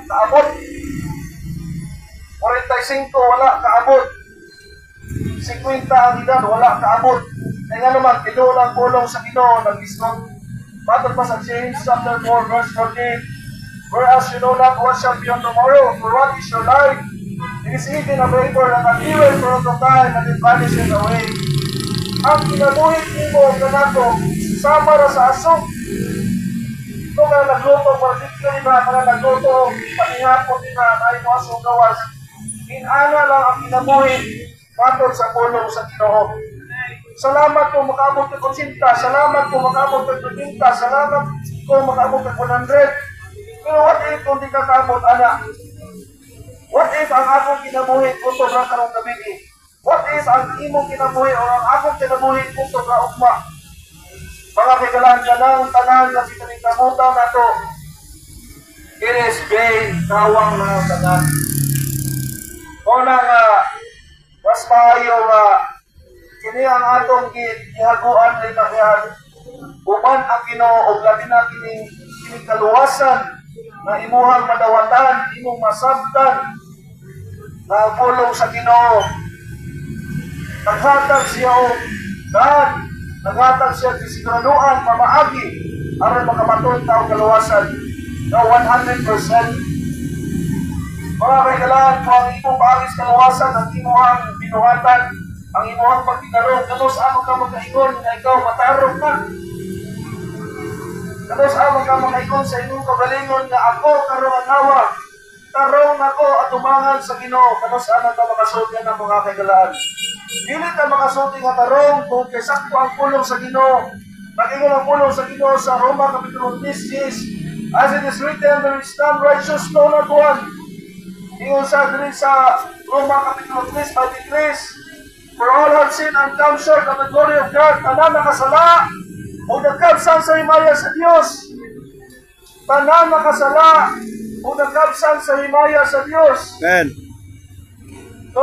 kaabot. 45 wala kaabot. 50 ang edad wala kaabot. Kaya nga naman, kinulang pulong sa Ginoo ng isnog. Matod pa sa James chapter 4 verse 14. Whereas you know not what shall be on tomorrow, for what is your life? It is even a vapor and a fuel for the time, and it vanishes away. Ang kinabuhi mo kanako, sama ra sa asok. Ito kaya nagluto, particularly ba, kaya nagluto, panihapon din na, ay mo asong gawas. Inana lang ang kinabuhi, matod sa pulong sa Ginoo. Salamat kung makaabot ng 80, salamat kung makaabot ng 20, salamat kung makaabot ng 100. Pero what if kung di ka kaabot, anak? What if ang akong kinabuhi kung sobrang karong gabi? What if ang imong kinabuhi o ang akong kinabuhi kung sobrang ugma? Mga kagalaan ka ng tanan na sinanikamutan na to. It is vain, tawang na tanan. O na nga, mas maayo nga, kini ang atong gihaguan rin na yan. Uman ang Ginoo o labi na kining kaluwasan na imuhang madawatan, imong masabtan na pulong sa Ginoo. Naghatag siya o God, naghatag siya siguraduan, pamaagi, aron makamatod taong kaluwasan na 100%. Mga kaigalaan po ang imong paagis kaluwasan, ang imuhang binuhatan, ang imuhang pagkikarong, kanos amang ka magkaingon na ikaw matarong na. Kanos amang ka magkaingon sa imong kagalingon na ako karong anawa. Tarong ako at umangan sa Ginoo. Kanos amang ka makasulti ng mga kaigalaan. Dili ka makasulti nga tarong kung kaysakto ang pulong sa Ginoo. Nag-ingon ang pulong sa Ginoo sa Roma Kapitulo 10, as it is written, there is none righteous, no not one. Ingon sa diri sa Roma Kapitulo 3:23, for all have sinned and come short of the glory of God. Tanan nakasala o nagkabsan sa himaya sa Dios. Tanan nakasala o nagkabsan sa himaya sa Dios. Amen. So,